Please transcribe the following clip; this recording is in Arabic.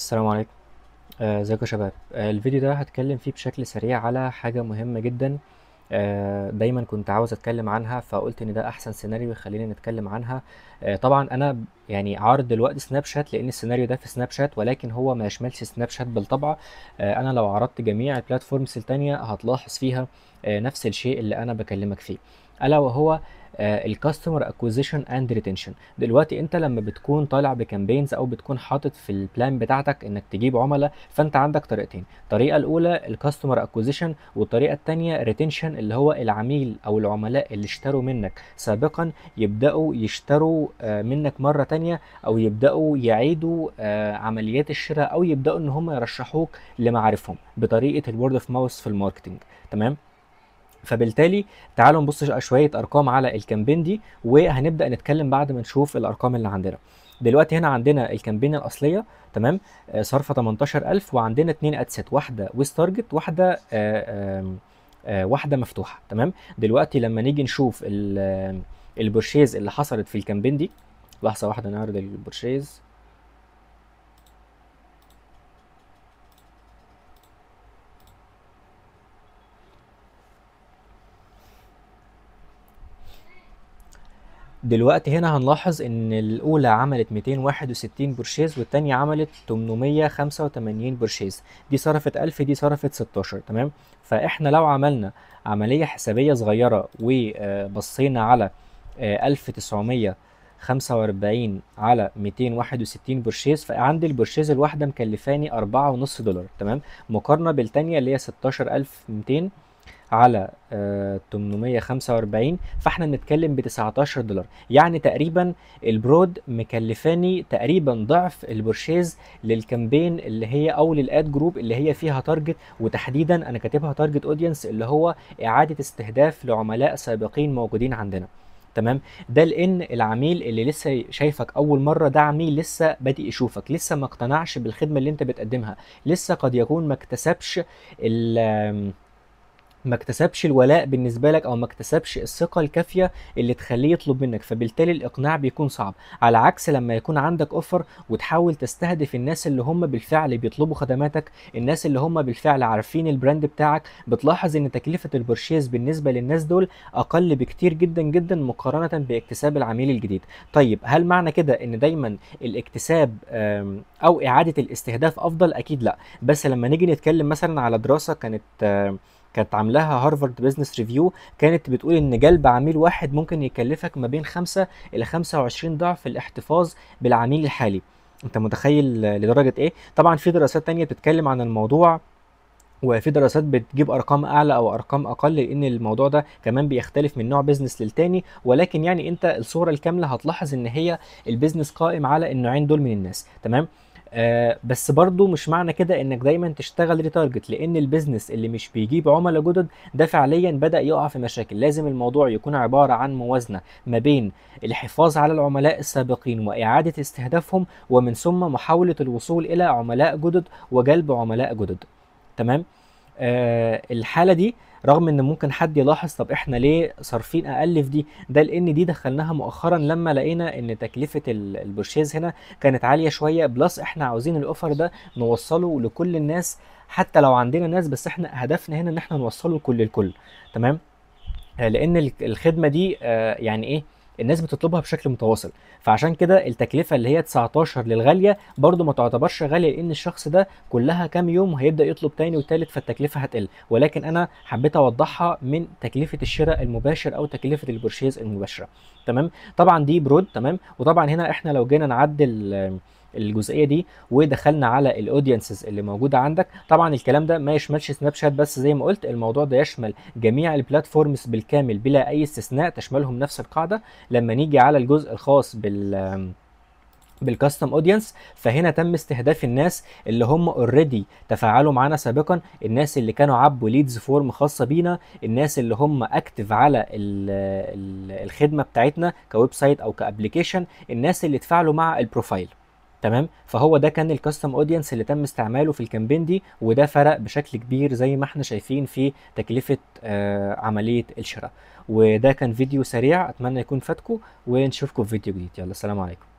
السلام عليكم. ازيكم يا شباب. الفيديو ده هتكلم فيه بشكل سريع على حاجة مهمة جدا. دايما كنت عاوز اتكلم عنها، فقلت ان ده احسن سيناريو يخلينا نتكلم عنها. طبعا انا يعني عارض دلوقتي سناب شات لان السيناريو ده في سناب شات، ولكن هو ما يشملش سناب شات بالطبع. انا لو عرضت جميع البلاتفورمز التانية هتلاحظ فيها نفس الشيء اللي انا بكلمك فيه، الا وهو الكاستمر اكوزيشن اند ريتنشن. دلوقتي انت لما بتكون طالع بكامبينز او بتكون حاطط في البلان بتاعتك انك تجيب عملاء، فانت عندك طريقتين. الطريقه الاولى الكاستمر اكوزيشن، والطريقه الثانيه ريتنشن، اللي هو العميل او العملاء اللي اشتروا منك سابقا يبداوا يشتروا منك مره تانية، او يبداوا يعيدوا عمليات الشراء، او يبداوا ان هم يرشحوك لمعارفهم بطريقه الورد اوف ماوس في الماركتنج. تمام. فبالتالي تعالوا نبص شويه ارقام على الكامبين دي، وهنبدا نتكلم بعد ما نشوف الارقام اللي عندنا. دلوقتي هنا عندنا الكامبين الاصليه، تمام. صرفه 18000، وعندنا اتنين ادسет، واحده ويز تارجت، واحده واحده مفتوحه. تمام. دلوقتي لما نيجي نشوف البورشيز اللي حصلت في الكامبين دي، لحظه واحده نعرض البورشيز. دلوقتي هنا هنلاحظ ان الاولى عملت 261 بورشيز، والتانية عملت 885 بورشيز. دي صرفت 1000، دي صرفت 16. تمام. فاحنا لو عملنا عملية حسابية صغيرة وبصينا على 1945 على 261 بورشيز، فعندي البورشيز الواحدة مكلفاني 4.5 دولار. تمام. مقارنة بالتانية اللي هي 16200 على 845، فاحنا بنتكلم ب 19 دولار. يعني تقريبا البرود مكلفاني تقريبا ضعف البورشيز للكامبين اللي هي او للاد جروب اللي هي فيها تارجت، وتحديدا انا كاتبها تارجت اودينس، اللي هو اعاده استهداف لعملاء سابقين موجودين عندنا. تمام. ده لان العميل اللي لسه شايفك اول مره، ده عميل لسه بادئ يشوفك، لسه ما اقتنعش بالخدمه اللي انت بتقدمها، لسه قد يكون ما اكتسبش الولاء بالنسبه لك، او ما اكتسبش الثقه الكافيه اللي تخليه يطلب منك، فبالتالي الاقناع بيكون صعب. على عكس لما يكون عندك اوفر وتحاول تستهدف الناس اللي هم بالفعل بيطلبوا خدماتك، الناس اللي هم بالفعل عارفين البراند بتاعك، بتلاحظ ان تكلفه البرشيز بالنسبه للناس دول اقل بكتير جدا جدا مقارنه باكتساب العميل الجديد. طيب هل معنى كده ان دايما الاكتساب او اعاده الاستهداف افضل؟ اكيد لا. بس لما نيجي نتكلم مثلا على دراسه كانت عاملاها هارفارد بزنس ريفيو، كانت بتقول ان جلب عميل واحد ممكن يكلفك ما بين 5 الى 25 ضعف الاحتفاظ بالعميل الحالي. انت متخيل لدرجة ايه؟ طبعا في دراسات تانية بتتكلم عن الموضوع، وفي دراسات بتجيب ارقام اعلى او ارقام اقل، لان الموضوع ده كمان بيختلف من نوع بيزنس للتاني. ولكن يعني انت الصورة الكاملة هتلاحظ ان هي البيزنس قائم على النوعين دول من الناس. تمام. بس برضو مش معنى كده انك دايما تشتغل ريتارجت، لان البيزنس اللي مش بيجيب عملاء جدد ده فعليا بدأ يقع في مشاكل. لازم الموضوع يكون عبارة عن موازنة ما بين الحفاظ على العملاء السابقين واعادة استهدافهم، ومن ثم محاولة الوصول الى عملاء جدد وجلب عملاء جدد. تمام. الحاله دي، رغم ان ممكن حد يلاحظ طب احنا ليه صارفين اقل في دي، ده لان دي دخلناها مؤخرا لما لقينا ان تكلفه البرشيز هنا كانت عاليه شويه، بلس احنا عاوزين الاوفر ده نوصله لكل الناس، حتى لو عندنا ناس، بس احنا هدفنا هنا ان احنا نوصله لكل الكل. تمام. لان الخدمه دي يعني ايه، الناس بتطلبها بشكل متواصل. فعشان كده التكلفه اللي هي 19 للغاليه برضو ما تعتبرش غاليه، لان الشخص ده كلها كام يوم هيبدا يطلب تاني وتالت، فالتكلفه هتقل. ولكن انا حبيت اوضحها من تكلفه الشراء المباشر او تكلفه البرشيز المباشره. تمام. طبعا دي برود. تمام. وطبعا هنا احنا لو جينا نعدل الجزئيه دي ودخلنا على الاودينسز اللي موجوده عندك، طبعا الكلام ده ما يشملش سناب شات بس، زي ما قلت الموضوع ده يشمل جميع البلاتفورمز بالكامل بلا اي استثناء، تشملهم نفس القاعده. لما نيجي على الجزء الخاص بالكاستم اودينس، فهنا تم استهداف الناس اللي هم اوريدي تفاعلوا معانا سابقا، الناس اللي كانوا عبوا ليدز فورم خاصه بينا، الناس اللي هم اكتف على الخدمه بتاعتنا كويب سايت او كابليكيشن، الناس اللي اتفاعلوا مع البروفايل. تمام. فهو ده كان الكاستم اودينس اللي تم استعماله في الكامبين دي، وده فرق بشكل كبير زي ما احنا شايفين في تكلفه عمليه الشراء. وده كان فيديو سريع، اتمنى يكون فاتكم، ونشوفكم في فيديو جديد. يلا، السلام عليكم.